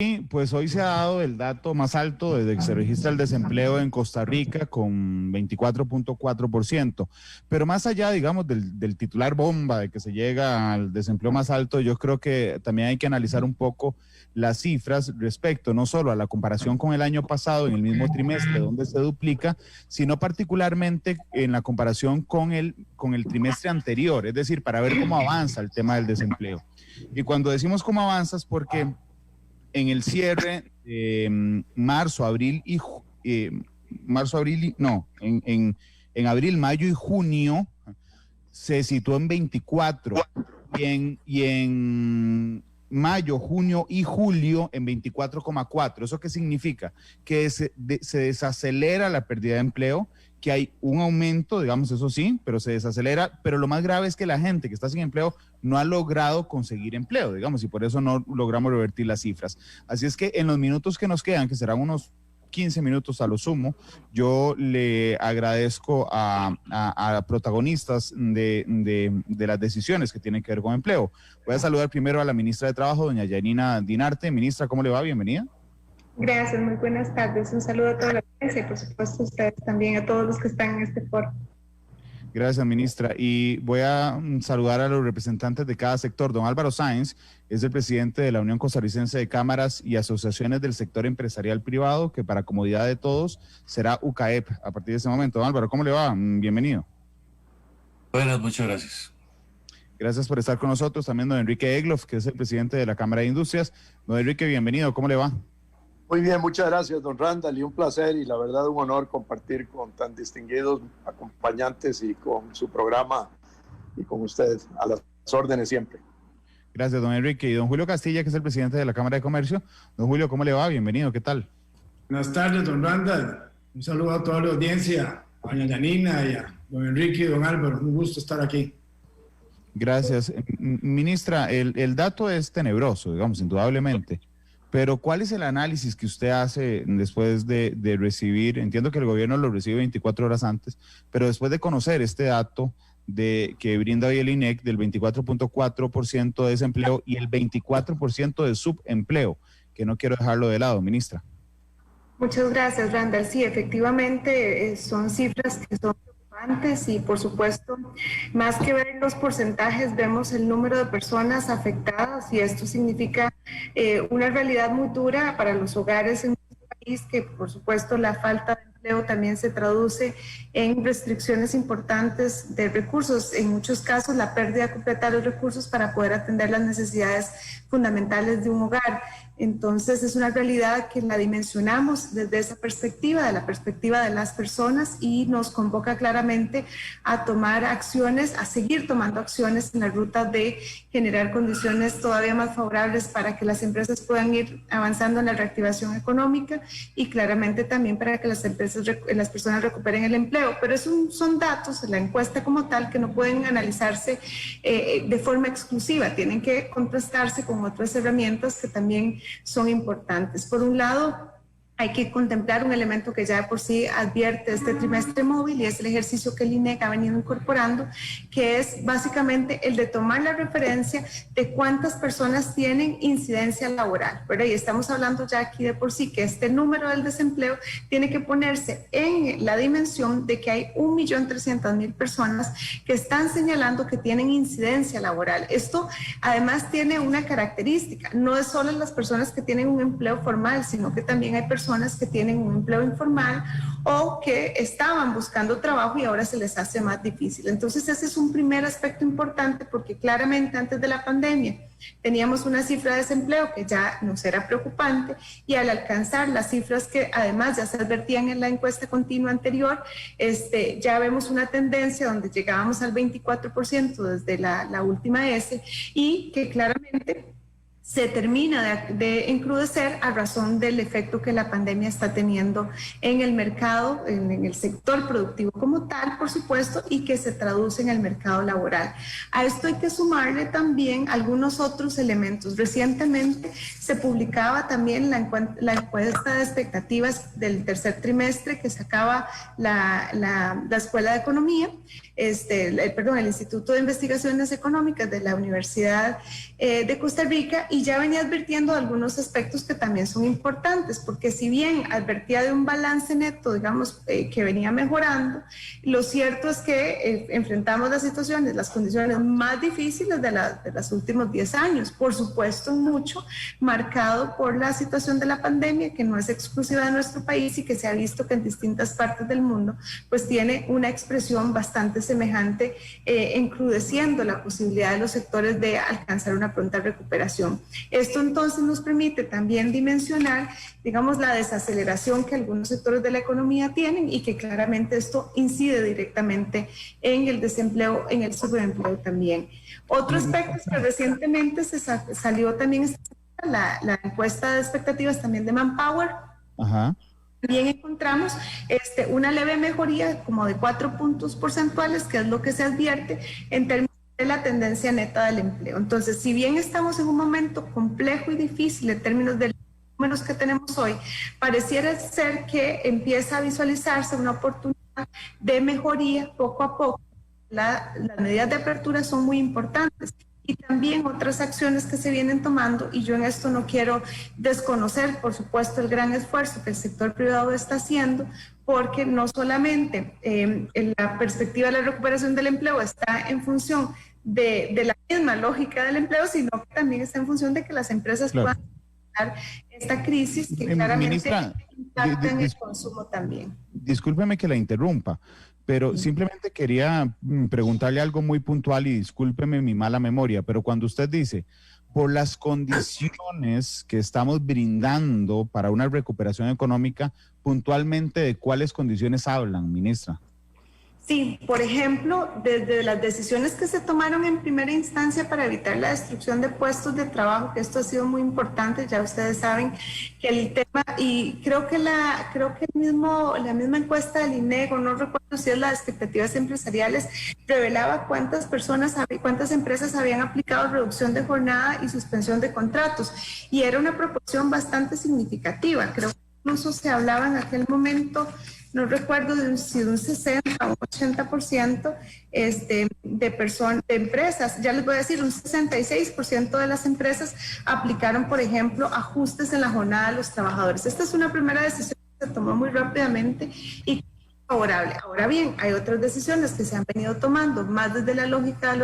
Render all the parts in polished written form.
Sí, pues hoy se ha dado el dato más alto desde que se registra el desempleo en Costa Rica con 24.4%. Pero más allá, digamos, del titular bomba de que se llega al desempleo más alto, yo creo que también hay que analizar un poco las cifras respecto no solo a la comparación con el año pasado en el mismo trimestre donde se duplica, sino particularmente en la comparación con el trimestre anterior, es decir, para ver cómo avanza el tema del desempleo. Y cuando decimos cómo avanza es porque en el cierre en abril, mayo y junio se situó en 24 y en mayo, junio y julio en 24,4. ¿Eso qué significa? Que se desacelera la pérdida de empleo, que hay un aumento, digamos, eso sí, pero se desacelera, pero lo más grave es que la gente que está sin empleo no ha logrado conseguir empleo, digamos, y por eso no logramos revertir las cifras. Así es que en los minutos que nos quedan, que serán unos 15 minutos a lo sumo, yo le agradezco a protagonistas de las decisiones que tienen que ver con empleo. Voy a saludar primero a la ministra de Trabajo, doña Yanina Dinarte. Ministra, ¿cómo le va? Bienvenida. Gracias, muy buenas tardes. Un saludo a toda la audiencia y por supuesto a ustedes también, a todos los que están en este foro. Gracias, ministra. Y voy a saludar a los representantes de cada sector. Don Álvaro Sáenz es el presidente de la Unión Costarricense de Cámaras y Asociaciones del Sector Empresarial Privado, que para comodidad de todos será UCAEP a partir de ese momento. Don Álvaro, ¿cómo le va? Bienvenido. Buenas, muchas gracias. Gracias por estar con nosotros. También don Enrique Egloff, que es el presidente de la Cámara de Industrias. Don Enrique, bienvenido. ¿Cómo le va? Muy bien, muchas gracias, don Randall, y un placer y la verdad un honor compartir con tan distinguidos acompañantes y con su programa y con ustedes, a las órdenes siempre. Gracias, don Enrique. Y don Julio Castilla, que es el presidente de la Cámara de Comercio. Don Julio, ¿cómo le va? Bienvenido, ¿qué tal? Buenas tardes, don Randall. Un saludo a toda la audiencia, a doña Yanina y a don Enrique y don Álvaro. Un gusto estar aquí. Gracias. Ministra, el dato es tenebroso, digamos, indudablemente. Pero ¿cuál es el análisis que usted hace después de recibir? Entiendo que el gobierno lo recibe 24 horas antes, pero después de conocer este dato que brinda hoy el INEC del 24.4% de desempleo y el 24% de subempleo, que no quiero dejarlo de lado, ministra. Muchas gracias, Randall. Sí, efectivamente son cifras que son preocupantes y por supuesto, más que ver los porcentajes, vemos el número de personas afectadas y esto significa una realidad muy dura para los hogares en nuestro país, que por supuesto la falta de empleo también se traduce en restricciones importantes de recursos, en muchos casos la pérdida completa de los recursos para poder atender las necesidades fundamentales de un hogar. Entonces es una realidad que la dimensionamos desde esa perspectiva, de la perspectiva de las personas, y nos convoca claramente a tomar acciones, a seguir tomando acciones en la ruta de generar condiciones todavía más favorables para que las empresas puedan ir avanzando en la reactivación económica y claramente también para que las personas recuperen el empleo. Pero son datos, la encuesta como tal, que no pueden analizarse de forma exclusiva, tienen que contrastarse con otras herramientas que también son importantes. Por un lado, hay que contemplar un elemento que ya de por sí advierte este trimestre móvil y es el ejercicio que el INEC ha venido incorporando, que es básicamente el de tomar la referencia de cuántas personas tienen incidencia laboral, ¿verdad? Y estamos hablando ya aquí de por sí que este número del desempleo tiene que ponerse en la dimensión de que hay 1.300.000 personas que están señalando que tienen incidencia laboral. Esto además tiene una característica, no es solo las personas que tienen un empleo formal, sino que también hay personas que tienen un empleo informal o que estaban buscando trabajo y ahora se les hace más difícil. Entonces ese es un primer aspecto importante porque claramente antes de la pandemia teníamos una cifra de desempleo que ya nos era preocupante y al alcanzar las cifras que además ya se advertían en la encuesta continua anterior, ya vemos una tendencia donde llegábamos al 24% desde la última S y que claramente se termina de encrudecer a razón del efecto que la pandemia está teniendo en el mercado, en el sector productivo como tal, por supuesto, y que se traduce en el mercado laboral. A esto hay que sumarle también algunos otros elementos. Recientemente se publicaba también la encuesta de expectativas del tercer trimestre que sacaba la Escuela de Economía, el Instituto de Investigaciones Económicas de la Universidad de Costa Rica, y ya venía advirtiendo de algunos aspectos que también son importantes, porque si bien advertía de un balance neto, digamos, que venía mejorando, lo cierto es que enfrentamos las condiciones más difíciles de los últimos 10 años, por supuesto mucho marcado por la situación de la pandemia, que no es exclusiva de nuestro país y que se ha visto que en distintas partes del mundo pues tiene una expresión bastante semejante, encrudeciendo la posibilidad de los sectores de alcanzar una pronta recuperación. Esto entonces nos permite también dimensionar, digamos, la desaceleración que algunos sectores de la economía tienen y que claramente esto incide directamente en el desempleo, en el subempleo también. Otro aspecto es que recientemente salió también la encuesta de expectativas también de Manpower. Ajá. También encontramos una leve mejoría como de 4 puntos porcentuales, que es lo que se advierte en términos de la tendencia neta del empleo. Entonces, si bien estamos en un momento complejo y difícil en términos de los números que tenemos hoy, pareciera ser que empieza a visualizarse una oportunidad de mejoría poco a poco. Las medidas de apertura son muy importantes y también otras acciones que se vienen tomando, y yo en esto no quiero desconocer, por supuesto, el gran esfuerzo que el sector privado está haciendo, porque no solamente la perspectiva de la recuperación del empleo está en función de la misma lógica del empleo, sino que también está en función de que las empresas puedan enfrentar esta crisis que claramente Ministra, impacta en el consumo también. Discúlpeme que la interrumpa, pero simplemente quería preguntarle algo muy puntual y discúlpeme mi mala memoria, pero cuando usted dice, por las condiciones que estamos brindando para una recuperación económica, puntualmente, ¿de cuáles condiciones hablan, ministra? Sí, por ejemplo, desde las decisiones que se tomaron en primera instancia para evitar la destrucción de puestos de trabajo, que esto ha sido muy importante, ya ustedes saben que el tema, y creo que la misma encuesta del INEGO, no recuerdo si es la de expectativas empresariales, revelaba cuántas empresas habían aplicado reducción de jornada y suspensión de contratos, y era una proporción bastante significativa. Creo que incluso se hablaba en aquel momento, no recuerdo si de un 60 o un 80% de empresas, ya les voy a decir, un 66% de las empresas aplicaron, por ejemplo, ajustes en la jornada de los trabajadores. Esta es una primera decisión que se tomó muy rápidamente y favorable. Ahora bien, hay otras decisiones que se han venido tomando, más desde la lógica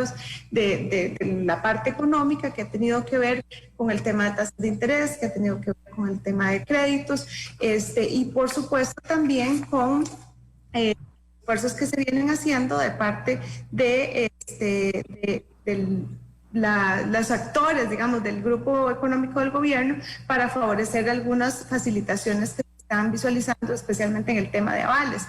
de la parte económica, que ha tenido que ver con el tema de tasas de interés, que ha tenido que ver con el tema de créditos, y por supuesto también con esfuerzos que se vienen haciendo de parte de los actores, digamos, del grupo económico del gobierno para favorecer algunas facilitaciones que se están visualizando, especialmente en el tema de avales.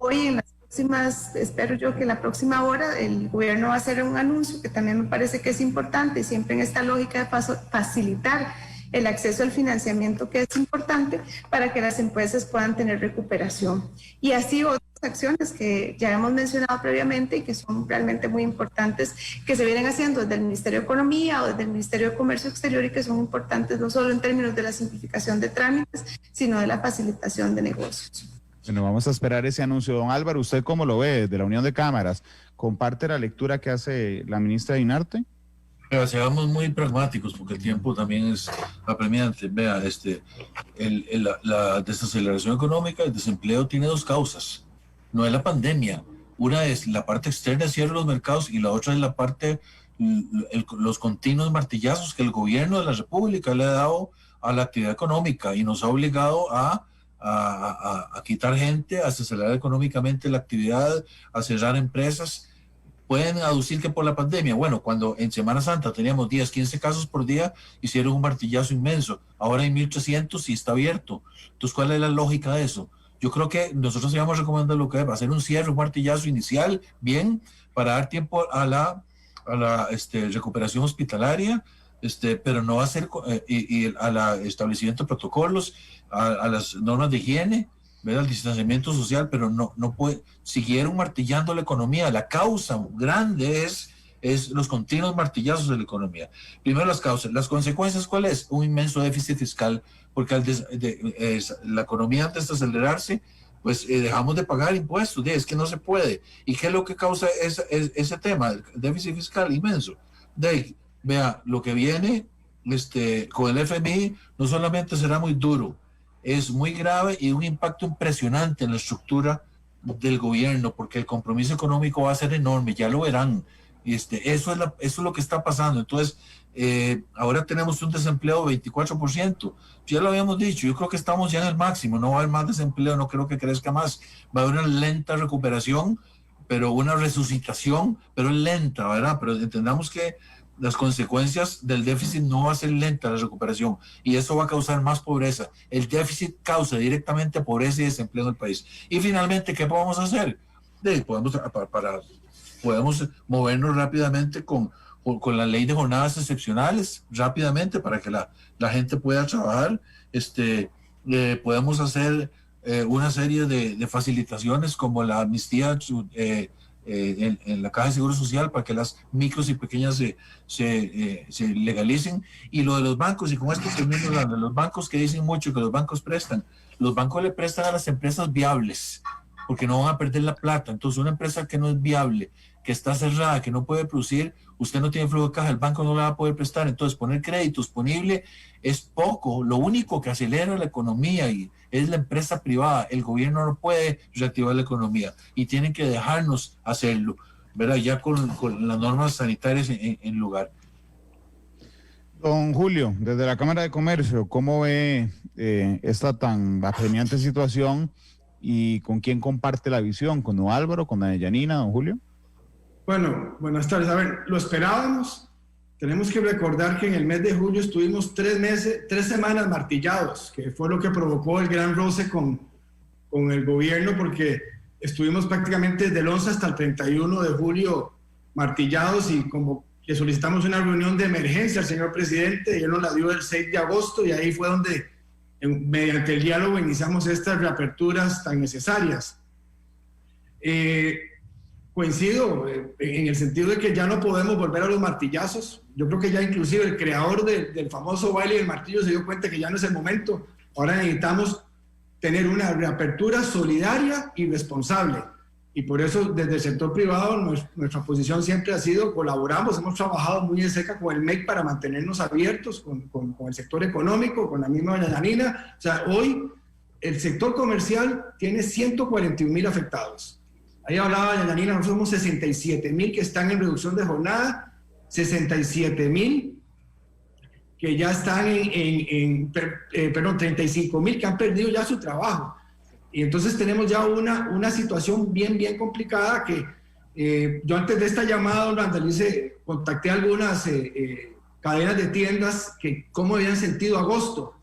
Hoy, en las próximas, espero yo que en la próxima hora, el gobierno va a hacer un anuncio que también me parece que es importante, siempre en esta lógica de facilitar el acceso al financiamiento, que es importante para que las empresas puedan tener recuperación. Y así otras acciones que ya hemos mencionado previamente y que son realmente muy importantes, que se vienen haciendo desde el Ministerio de Economía o desde el Ministerio de Comercio Exterior y que son importantes no solo en términos de la simplificación de trámites, sino de la facilitación de negocios. Bueno, vamos a esperar ese anuncio. Don Álvaro, ¿usted cómo lo ve desde la Unión de Cámaras? ¿Comparte la lectura que hace la ministra Dinarte? Pero seamos muy pragmáticos porque el tiempo también es apremiante. Vea, la desaceleración económica, el desempleo tiene dos causas. No es la pandemia. Una es la parte externa de cierre de los mercados y la otra es la parte, los continuos martillazos que el gobierno de la República le ha dado a la actividad económica y nos ha obligado a quitar gente, a acelerar económicamente la actividad, a cerrar empresas. Pueden aducir que por la pandemia. Bueno, cuando en Semana Santa teníamos 10, 15 casos por día, hicieron un martillazo inmenso. Ahora hay 1.300 y está abierto. Entonces, ¿cuál es la lógica de eso? Yo creo que nosotros íbamos recomendando lo que es hacer un cierre, un martillazo inicial, bien, para dar tiempo a la recuperación hospitalaria, pero no hacer y al establecimiento de protocolos, a las normas de higiene, ver el distanciamiento social, pero no puede, siguieron martillando la economía. La causa grande es los continuos martillazos de la economía. Primero las causas. Las consecuencias, ¿cuál es? Un inmenso déficit fiscal, porque la economía antes de acelerarse, pues dejamos de pagar impuestos. Es que no se puede. ¿Y qué es lo que causa ese tema? El déficit fiscal inmenso. Vea, lo que viene con el FMI no solamente será muy duro, es muy grave y un impacto impresionante en la estructura del gobierno, porque el compromiso económico va a ser enorme, ya lo verán. Eso es lo que está pasando. Entonces, ahora tenemos un desempleo de 24%. Ya lo habíamos dicho, yo creo que estamos ya en el máximo, no va a haber más desempleo, no creo que crezca más. Va a haber una lenta recuperación, pero una resucitación, pero lenta, ¿verdad? Pero entendamos que las consecuencias del déficit no va a ser lenta la recuperación y eso va a causar más pobreza. El déficit causa directamente pobreza y desempleo en el país. Y finalmente, ¿qué podemos hacer? Podemos movernos rápidamente con la ley de jornadas excepcionales, rápidamente, para que la gente pueda trabajar. Podemos hacer una serie de facilitaciones como la amnistía en la Caja de Seguro Social para que las micros y pequeñas se legalicen. Y lo de los bancos, y con esto termino hablando, los bancos que dicen mucho que los bancos le prestan a las empresas viables, porque no van a perder la plata. Entonces, una empresa que no es viable, que está cerrada, que no puede producir, usted no tiene flujo de caja, el banco no le va a poder prestar. Entonces, poner crédito disponible es poco. Lo único que acelera la economía es la empresa privada. El gobierno no puede reactivar la economía y tienen que dejarnos hacerlo, ¿verdad? Ya con las normas sanitarias en lugar. Don Julio, desde la Cámara de Comercio, ¿cómo ve esta tan apremiante situación y con quién comparte la visión? ¿Con don Álvaro, con doña Yanina, don Julio? Bueno, buenas tardes. A ver, lo esperábamos. Tenemos que recordar que en el mes de julio estuvimos 3 semanas martillados, que fue lo que provocó el gran roce con el gobierno, porque estuvimos prácticamente desde el 11 hasta el 31 de julio martillados y como que solicitamos una reunión de emergencia al señor presidente y él nos la dio el 6 de agosto y ahí fue donde mediante el diálogo iniciamos estas reaperturas tan necesarias. Coincido en el sentido de que ya no podemos volver a los martillazos. Yo creo que ya inclusive el creador del famoso baile del martillo se dio cuenta que ya no es el momento. Ahora necesitamos tener una reapertura solidaria y responsable. Y por eso desde el sector privado nuestra posición siempre ha sido, colaboramos, hemos trabajado muy de cerca con el MEC para mantenernos abiertos con el sector económico, con la misma doña Yanina. O sea, hoy el sector comercial tiene 141,000 afectados. Ahí hablaba doña Yanina, nosotros somos 67,000 que están en reducción de jornada, 67,000 que ya están 35,000 que han perdido ya su trabajo. Y entonces tenemos ya una situación bien complicada que yo antes de esta llamada, don Randall, contacté a algunas cadenas de tiendas que cómo habían sentido agosto.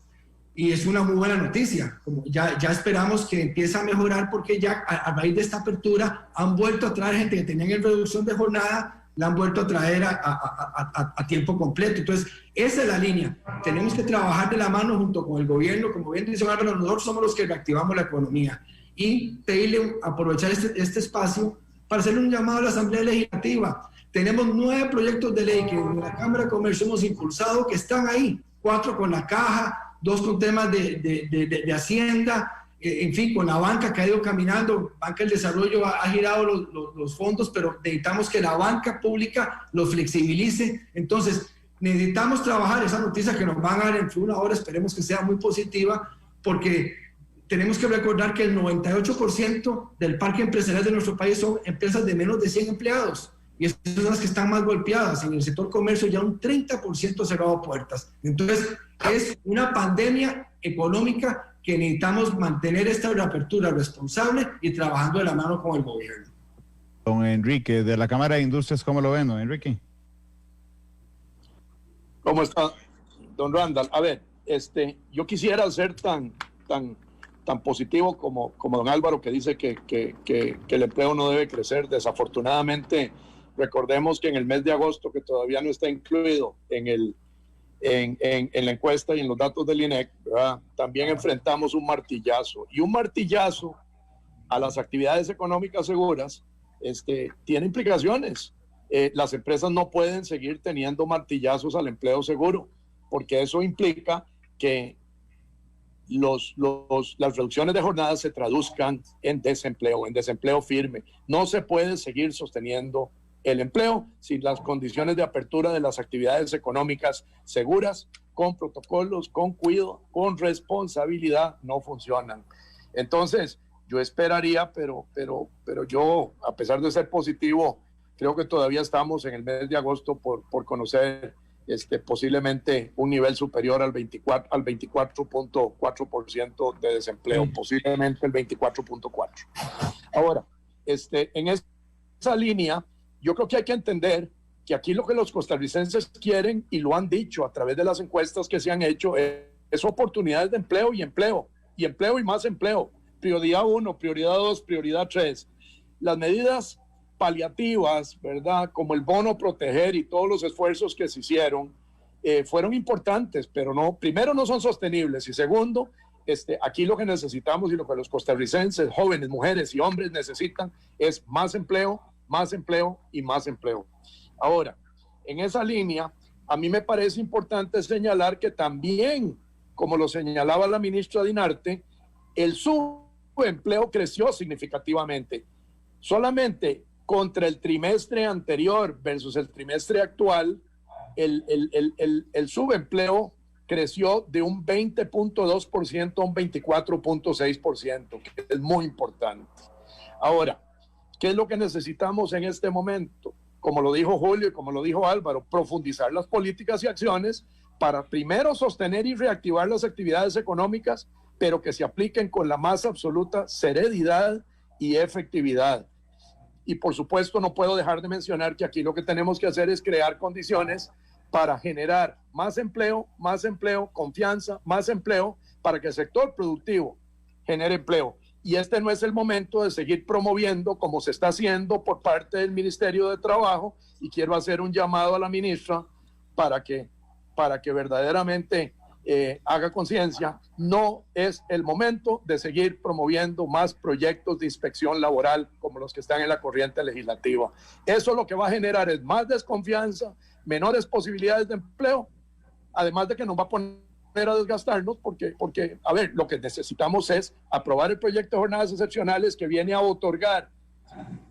Y es una muy buena noticia. Como ya esperamos que empiece a mejorar porque ya a raíz de esta apertura han vuelto a traer gente que tenían en reducción de jornada, la han vuelto a traer a tiempo completo. Entonces, esa es la línea. Tenemos que trabajar de la mano junto con el gobierno. Como bien dice Álvaro, nosotros somos los que reactivamos la economía. Y pedirle, aprovechar este espacio para hacerle un llamado a la Asamblea Legislativa. Tenemos 9 proyectos de ley que en la Cámara de Comercio hemos impulsado que están ahí. 4 con la Caja, 2 con temas de Hacienda, en fin, con la banca que ha ido caminando. Banca del Desarrollo ha girado los fondos, pero necesitamos que la banca pública lo flexibilice. Entonces, necesitamos trabajar esa noticia que nos van a dar en una hora, esperemos que sea muy positiva, porque tenemos que recordar que el 98% del parque empresarial de nuestro país son empresas de menos de 100 empleados. Y esas son las que están más golpeadas. En el sector comercio ya un 30% cerrado puertas. Entonces, es una pandemia económica que necesitamos mantener esta reapertura responsable y trabajando de la mano con el gobierno. Don Enrique, de la Cámara de Industrias, ¿cómo lo ven, don Enrique? ¿Cómo está, don Randall? A ver, yo quisiera ser tan positivo como don Álvaro, que dice que el empleo no debe crecer. Desafortunadamente, recordemos que en el mes de agosto, que todavía no está incluido en la encuesta y en los datos del INEC, ¿verdad?, también enfrentamos un martillazo. Y un martillazo a las actividades económicas seguras tiene implicaciones. Las empresas no pueden seguir teniendo martillazos al empleo seguro, porque eso implica que las reducciones de jornadas se traduzcan en desempleo firme. No se puede seguir sosteniendo el empleo si las condiciones de apertura de las actividades económicas seguras, con protocolos, con cuidado, con responsabilidad, no funcionan. Entonces, yo esperaría, pero yo, a pesar de ser positivo, creo que todavía estamos en el mes de agosto por conocer posiblemente un nivel superior al 24.4% de desempleo, posiblemente el 24.4%. Ahora, en esa línea, yo creo que hay que entender que aquí lo que los costarricenses quieren, y lo han dicho a través de las encuestas que se han hecho, es oportunidades de empleo y empleo y más empleo. Prioridad 1, prioridad 2, prioridad 3. Las medidas paliativas, ¿verdad? Como el bono proteger y todos los esfuerzos que se hicieron, fueron importantes, pero primero no son sostenibles, y segundo, aquí lo que necesitamos y lo que los costarricenses, jóvenes, mujeres y hombres necesitan es más empleo y más empleo. Ahora, en esa línea, a mí me parece importante señalar que también, como lo señalaba la ministra Dinarte, el subempleo creció significativamente. Solamente contra el trimestre anterior versus el trimestre actual, el subempleo creció de un 20.2% a un 24.6%, que es muy importante. Ahora, ¿qué es lo que necesitamos en este momento? Como lo dijo Julio y como lo dijo Álvaro, profundizar las políticas y acciones para primero sostener y reactivar las actividades económicas, pero que se apliquen con la más absoluta serenidad y efectividad. Y por supuesto no puedo dejar de mencionar que aquí lo que tenemos que hacer es crear condiciones para generar más empleo, confianza, más empleo, para que el sector productivo genere empleo. Y no es el momento de seguir promoviendo como se está haciendo por parte del Ministerio de Trabajo, y quiero hacer un llamado a la ministra para que verdaderamente haga conciencia. No es el momento de seguir promoviendo más proyectos de inspección laboral como los que están en la corriente legislativa. Eso lo que va a generar es más desconfianza, menores posibilidades de empleo, además de que nos va a poner a desgastarnos porque, a ver, lo que necesitamos es aprobar el proyecto de jornadas excepcionales que viene a otorgar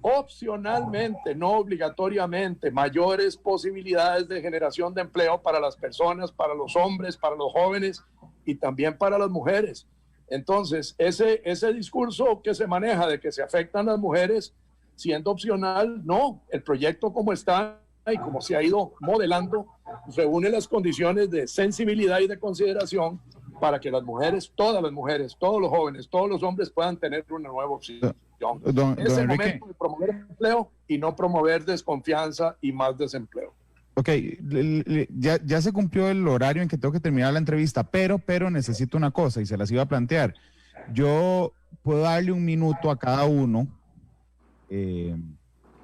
opcionalmente, no obligatoriamente, mayores posibilidades de generación de empleo para las personas, para los hombres, para los jóvenes y también para las mujeres. Entonces, ese discurso que se maneja de que se afectan las mujeres siendo opcional, no, el proyecto como está y como se ha ido modelando, reúne las condiciones de sensibilidad y de consideración para que las mujeres, todos los jóvenes, todos los hombres puedan tener una nueva opción. Es el momento de promover empleo y no promover desconfianza y más desempleo. Ok, ya se cumplió el horario en que tengo que terminar la entrevista, pero necesito una cosa y se las iba a plantear. Yo puedo darle un minuto a cada uno,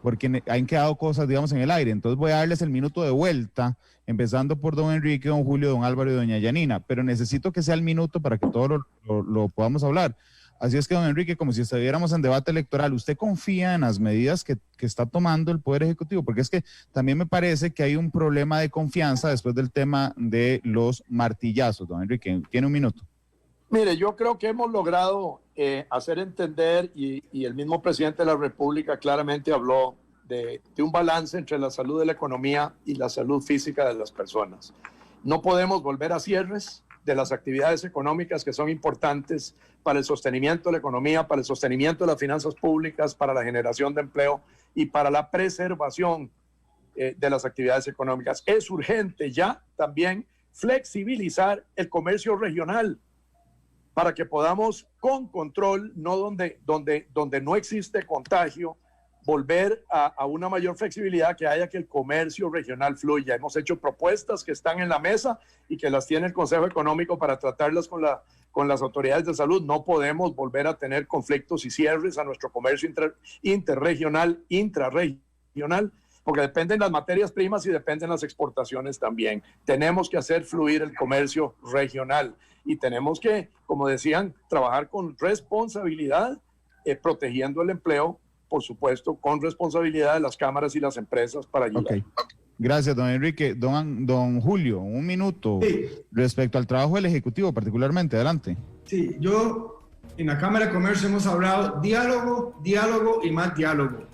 porque han quedado cosas, digamos, en el aire. Entonces voy a darles el minuto de vuelta, empezando por don Enrique, don Julio, don Álvaro y doña Yanina, pero necesito que sea el minuto para que todo lo podamos hablar. Así es que, don Enrique, como si estuviéramos en debate electoral, ¿usted confía en las medidas que está tomando el Poder Ejecutivo? Porque es que también me parece que hay un problema de confianza después del tema de los martillazos. Don Enrique, tiene un minuto. Mire, yo creo que hemos logrado hacer entender, y el mismo presidente de la República claramente habló de un balance entre la salud de la economía y la salud física de las personas. No podemos volver a cierres de las actividades económicas que son importantes para el sostenimiento de la economía, para el sostenimiento de las finanzas públicas, para la generación de empleo y para la preservación de las actividades económicas. Es urgente ya también flexibilizar el comercio regional para que podamos, con control, no donde no existe contagio, volver a una mayor flexibilidad, que haya que el comercio regional fluya. Hemos hecho propuestas que están en la mesa y que las tiene el Consejo Económico para tratarlas con las autoridades de salud. No podemos volver a tener conflictos y cierres a nuestro comercio interregional, intrarregional, porque dependen las materias primas y dependen las exportaciones también. Tenemos que hacer fluir el comercio regional y tenemos que, como decían, trabajar con responsabilidad, protegiendo el empleo, por supuesto, con responsabilidad de las cámaras y las empresas para ayudar. Okay. Gracias, don Enrique. Don Julio, un minuto. Sí. Respecto al trabajo del Ejecutivo, particularmente. Adelante. Sí, yo en la Cámara de Comercio hemos hablado diálogo y más diálogo.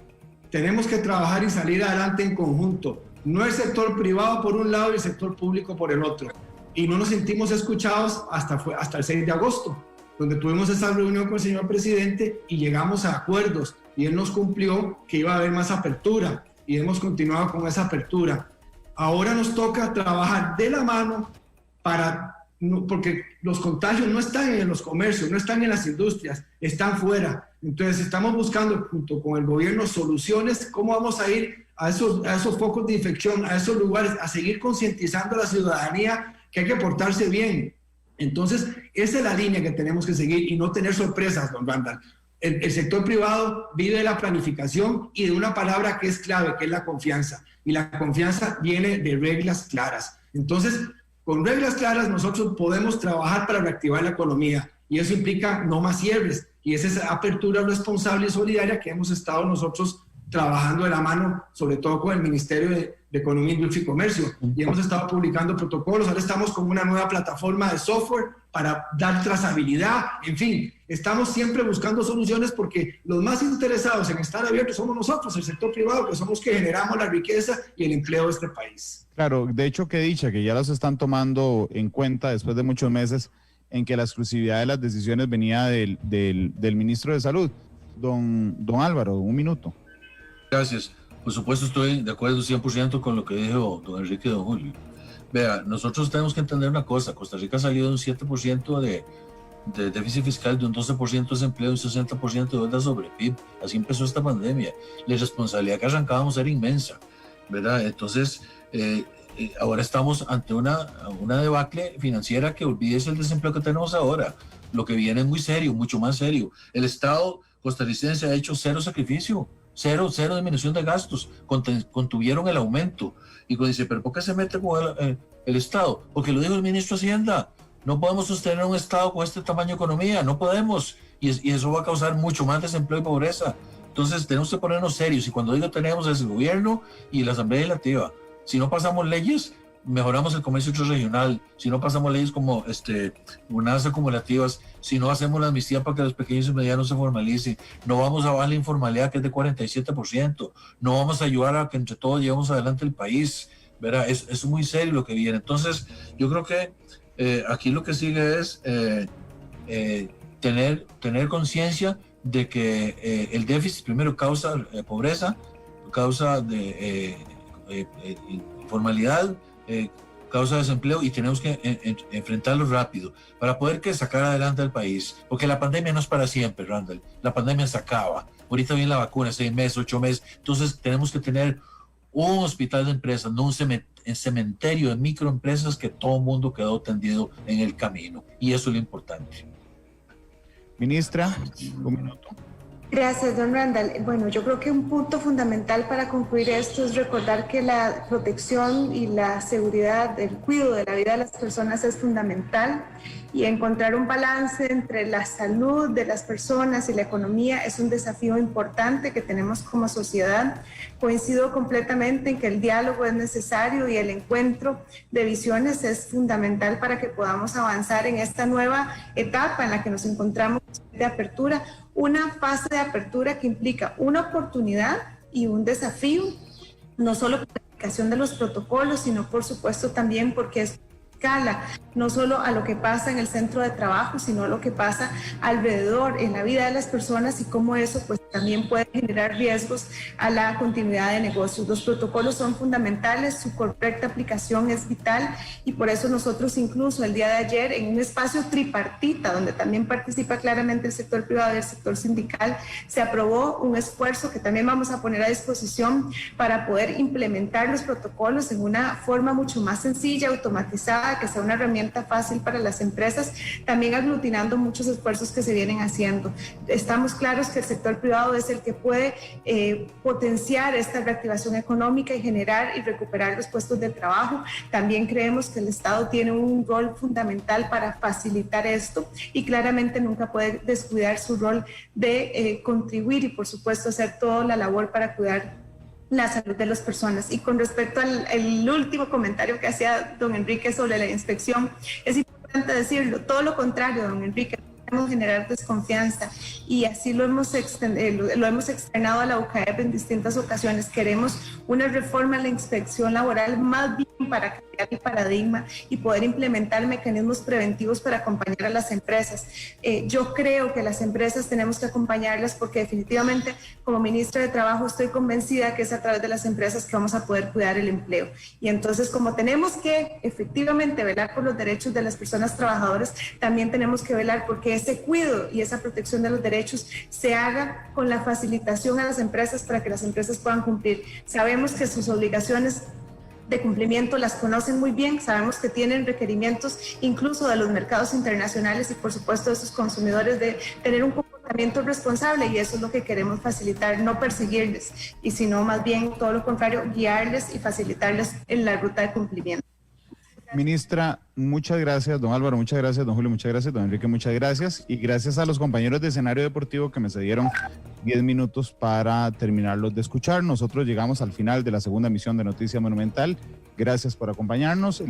tenemos que trabajar y salir adelante en conjunto. No el sector privado por un lado y el sector público por el otro. Y no nos sentimos escuchados hasta el 6 de agosto, donde tuvimos esa reunión con el señor presidente y llegamos a acuerdos. Y él nos cumplió que iba a haber más apertura y hemos continuado con esa apertura. Ahora nos toca trabajar de la mano porque los contagios no están en los comercios, no están en las industrias, están fuera. Entonces estamos buscando junto con el gobierno soluciones, cómo vamos a ir a esos focos de infección, a esos lugares, a seguir concientizando a la ciudadanía que hay que portarse bien. Entonces, esa es la línea que tenemos que seguir y no tener sorpresas, don Randall. El sector privado vive de la planificación y de una palabra que es clave, que es la confianza. Y la confianza viene de reglas claras. Entonces, con reglas claras nosotros podemos trabajar para reactivar la economía y eso implica no más cierres. Y es esa apertura responsable y solidaria que hemos estado nosotros trabajando de la mano, sobre todo con el Ministerio de Economía, Industria y Comercio. Y hemos estado publicando protocolos. Ahora estamos con una nueva plataforma de software para dar trazabilidad. En fin, estamos siempre buscando soluciones porque los más interesados en estar abiertos somos nosotros, el sector privado, que somos que generamos la riqueza y el empleo de este país. Claro, de hecho, qué dicha que ya los están tomando en cuenta después de muchos meses en que la exclusividad de las decisiones venía del ministro de Salud. Don Álvaro, un minuto. Gracias. Por supuesto, estoy de acuerdo 100% con lo que dijo don Enrique y don Julio. Vea, nosotros tenemos que entender una cosa. Costa Rica salió de un 7% de déficit fiscal, de un 12% de desempleo y un 60% de deuda sobre PIB. Así empezó esta pandemia. La responsabilidad que arrancábamos era inmensa, ¿verdad? Entonces, ahora estamos ante una debacle financiera que olvídese el desempleo que tenemos ahora. Lo que viene es muy serio, mucho más serio. El Estado costarricense ha hecho cero sacrificio. Cero disminución de gastos, contuvieron el aumento. Y cuando dice, ¿pero por qué se mete con el Estado? Porque lo dijo el ministro de Hacienda. No podemos sostener un Estado con este tamaño de economía, no podemos. Y eso va a causar mucho más desempleo y pobreza. Entonces tenemos que ponernos serios. Y cuando digo tenemos es el gobierno y la Asamblea Legislativa. Si no pasamos leyes, mejoramos el comercio regional. Si no pasamos leyes como unas acumulativas, si no hacemos la amnistía para que los pequeños y medianos se formalicen, no vamos a bajar la informalidad que es de 47%, no vamos a ayudar a que entre todos llevemos adelante el país, ¿verdad? Es muy serio lo que viene. Entonces, yo creo que aquí lo que sigue es tener conciencia de que el déficit primero causa pobreza, causa informalidad, causa desempleo y tenemos que enfrentarlo rápido para poder sacar adelante al país, porque la pandemia no es para siempre, Randall, la pandemia se acaba, ahorita viene la vacuna, 6 meses, 8 meses, entonces tenemos que tener un hospital de empresas, no un cementerio de microempresas que todo el mundo quedó tendido en el camino, y eso es lo importante. Ministra, un minuto. Gracias, don Randall. Bueno, yo creo que un punto fundamental para concluir esto es recordar que la protección y la seguridad, el cuidado de la vida de las personas es fundamental y encontrar un balance entre la salud de las personas y la economía es un desafío importante que tenemos como sociedad. Coincido completamente en que el diálogo es necesario y el encuentro de visiones es fundamental para que podamos avanzar en esta nueva etapa en la que nos encontramos de apertura. Una fase de apertura que implica una oportunidad y un desafío, no solo por la aplicación de los protocolos, sino por supuesto también porque es escala, no solo a lo que pasa en el centro de trabajo, sino a lo que pasa alrededor en la vida de las personas y cómo eso pues también puede generar riesgos a la continuidad de negocios. Los protocolos son fundamentales, su correcta aplicación es vital y por eso nosotros incluso el día de ayer en un espacio tripartita donde también participa claramente el sector privado y el sector sindical, se aprobó un esfuerzo que también vamos a poner a disposición para poder implementar los protocolos en una forma mucho más sencilla, automatizada, que sea una herramienta fácil para las empresas, también aglutinando muchos esfuerzos que se vienen haciendo. Estamos claros que el sector privado es el que puede potenciar esta reactivación económica y generar y recuperar los puestos de trabajo. También creemos que el Estado tiene un rol fundamental para facilitar esto y claramente nunca puede descuidar su rol de contribuir y por supuesto hacer toda la labor para cuidar la salud de las personas. Y con respecto al último comentario que hacía don Enrique sobre la inspección, es importante decirlo, todo lo contrario, don Enrique, podemos generar desconfianza y así lo hemos externado a la UCAEP en distintas ocasiones. Queremos una reforma a la inspección laboral más bien para cambiar el paradigma y poder implementar mecanismos preventivos para acompañar a las empresas. Yo creo que las empresas tenemos que acompañarlas porque definitivamente como ministra de Trabajo estoy convencida que es a través de las empresas que vamos a poder cuidar el empleo. Y entonces como tenemos que efectivamente velar por los derechos de las personas trabajadoras, también tenemos que velar porque ese cuidado y esa protección de los derechos se haga con la facilitación a las empresas para que las empresas puedan cumplir. Sabemos que sus obligaciones de cumplimiento las conocen muy bien, sabemos que tienen requerimientos incluso de los mercados internacionales y por supuesto de sus consumidores de tener un comportamiento responsable y eso es lo que queremos facilitar, no perseguirles y sino más bien todo lo contrario, guiarles y facilitarles en la ruta de cumplimiento. Ministra, muchas gracias, don Álvaro, muchas gracias, don Julio, muchas gracias, don Enrique, muchas gracias y gracias a los compañeros de Escenario Deportivo que me cedieron 10 minutos para terminarlos de escuchar. Nosotros llegamos al final de la segunda emisión de Noticia Monumental. Gracias por acompañarnos.